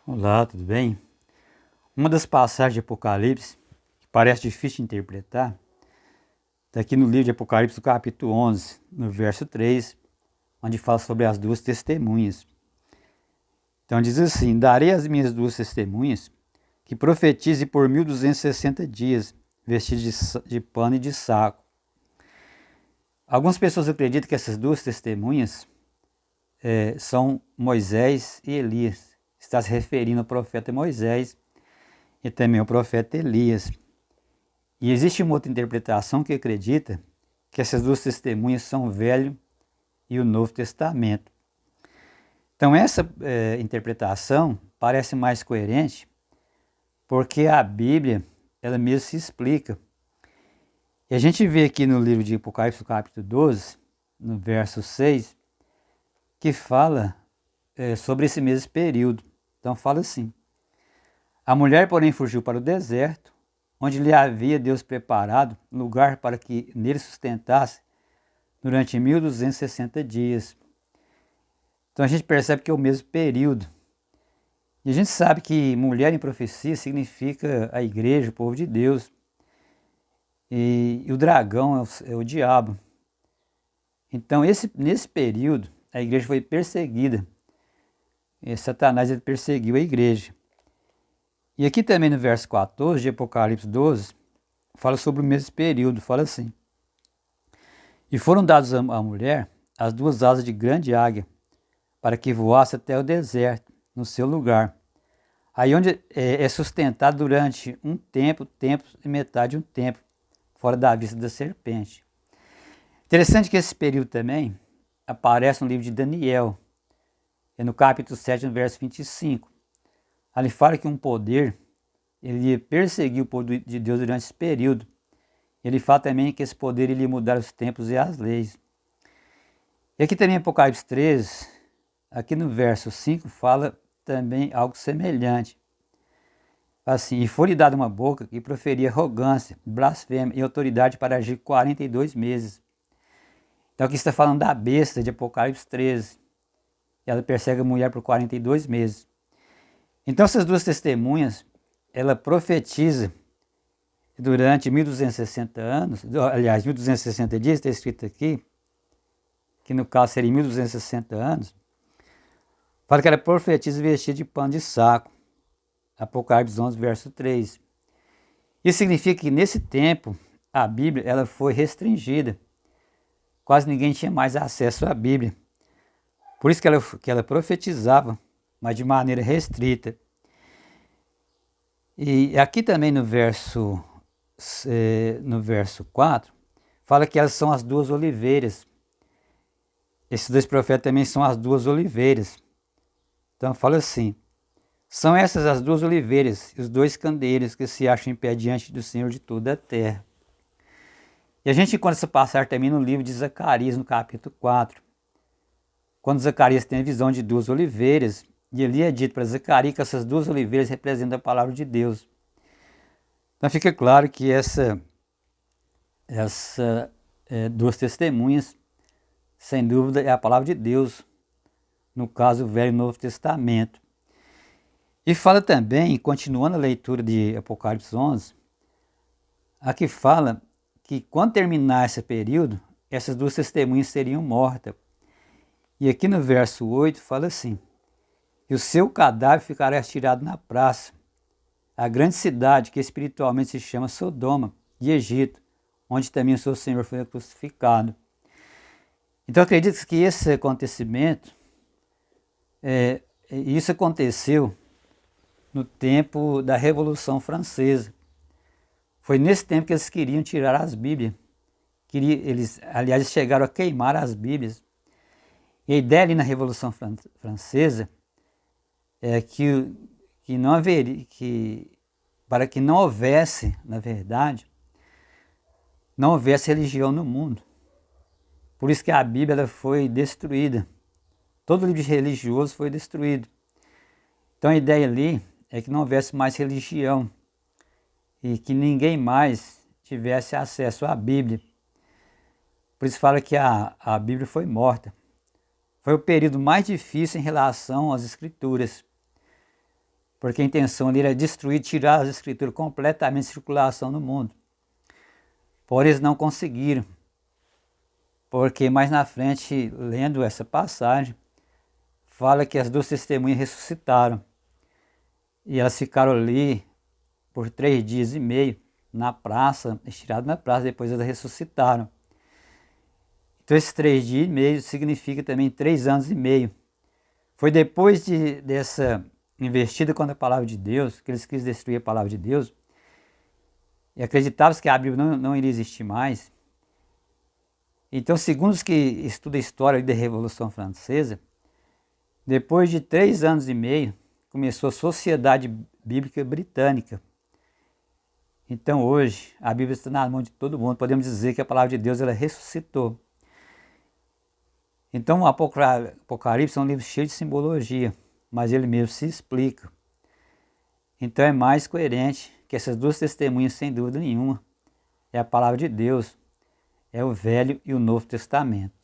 Olá, tudo bem? Uma das passagens de Apocalipse que parece difícil de interpretar está aqui no livro de Apocalipse, no capítulo 11, no verso 3, onde fala sobre as duas testemunhas. Então diz assim: Darei as minhas duas testemunhas que profetize por 1260 dias, vestidos de pano e de saco. Algumas pessoas acreditam que essas duas testemunhas são Moisés e Elias. Está se referindo ao profeta Moisés e também ao profeta Elias. E existe uma outra interpretação que acredita que essas duas testemunhas são o Velho e o Novo Testamento. Então essa interpretação parece mais coerente porque a Bíblia, ela mesma se explica. E a gente vê aqui no livro de Apocalipse, no capítulo 12, no verso 6, que fala sobre esse mesmo período. Então fala assim: A mulher, porém, fugiu para o deserto, onde lhe havia Deus preparado lugar para que nele sustentasse durante 1260 dias. Então a gente percebe que é o mesmo período. E a gente sabe que mulher em profecia significa a igreja, o povo de Deus. E o dragão é o diabo. Então nesse período a igreja foi perseguida. E Satanás ele perseguiu a igreja. E aqui também no verso 14 de Apocalipse 12, fala sobre o mesmo período, fala assim: E foram dados à mulher as duas asas de grande águia, para que voasse até o deserto, no seu lugar. Aí onde é sustentado durante um tempo e metade de um tempo, fora da vista da serpente. Interessante que esse período também aparece no livro de Daniel, no capítulo 7, no verso 25. Ali fala que um poder, ele ia perseguir o povo de Deus durante esse período. Ele fala também que esse poder iria mudar os tempos e as leis. E aqui também em Apocalipse 13, aqui no verso 5, fala também algo semelhante. Assim: E foi-lhe dada uma boca que proferia arrogância, blasfêmia e autoridade para agir 42 meses. Então aqui está falando da besta de Apocalipse 13. Ela persegue a mulher por 42 meses. Então essas duas testemunhas, ela profetiza durante 1260 anos, aliás, 1260 dias, está escrito aqui, que no caso seria 1260 anos, fala que ela profetiza vestida de pano de saco. Apocalipse 11, verso 3. Isso significa que nesse tempo a Bíblia ela foi restringida. Quase ninguém tinha mais acesso à Bíblia. Por isso que ela profetizava, mas de maneira restrita. E aqui também no verso 4, fala que elas são as duas oliveiras. Esses dois profetas também são as duas oliveiras. Então fala assim: São essas as duas oliveiras e os dois candeeiros que se acham em pé diante do Senhor de toda a terra. E a gente encontra essa passagem também no livro de Zacarias, no capítulo 4. Quando Zacarias tem a visão de duas oliveiras, e ali é dito para Zacarias que essas duas oliveiras representam a palavra de Deus. Então fica claro que essas duas testemunhas, sem dúvida, é a palavra de Deus, no caso o Velho e Novo Testamento. E fala também, continuando a leitura de Apocalipse 11, aqui fala que quando terminar esse período, essas duas testemunhas seriam mortas. E aqui no verso 8 fala assim: E o seu cadáver ficará estirado na praça, a grande cidade que espiritualmente se chama Sodoma, de Egito, onde também o seu Senhor foi crucificado. Então acredito que esse acontecimento, isso aconteceu no tempo da Revolução Francesa. Foi nesse tempo que eles queriam tirar as Bíblias. Aliás, chegaram a queimar as Bíblias. E a ideia ali na Revolução Francesa é que não haveria, para que não houvesse, na verdade, não houvesse religião no mundo. Por isso que a Bíblia ela foi destruída. Todo livro religioso foi destruído. Então a ideia ali é que não houvesse mais religião e que ninguém mais tivesse acesso à Bíblia. Por isso fala que a Bíblia foi morta. Foi o período mais difícil em relação às Escrituras. porque a intenção ali era destruir, tirar as escrituras completamente de circulação no mundo. Porém, eles não conseguiram, porque mais na frente, lendo essa passagem, fala que as duas testemunhas ressuscitaram. E elas ficaram ali por 3 dias e meio na praça, estiradas na praça, depois elas ressuscitaram. Então esses 3 dias e meio significa também 3 anos e meio. Foi depois dessa investida contra a palavra de Deus, que eles quis destruir a palavra de Deus, e acreditavam que a Bíblia não iria existir mais. Então, segundo os que estudam a história da Revolução Francesa, depois de 3 anos e meio, começou a Sociedade Bíblica Britânica. Então hoje, a Bíblia está na mão de todo mundo. Podemos dizer que a palavra de Deus ela ressuscitou. Então o Apocalipse é um livro cheio de simbologia, mas ele mesmo se explica. Então é mais coerente que essas duas testemunhas, sem dúvida nenhuma, é a palavra de Deus, é o Velho e o Novo Testamento.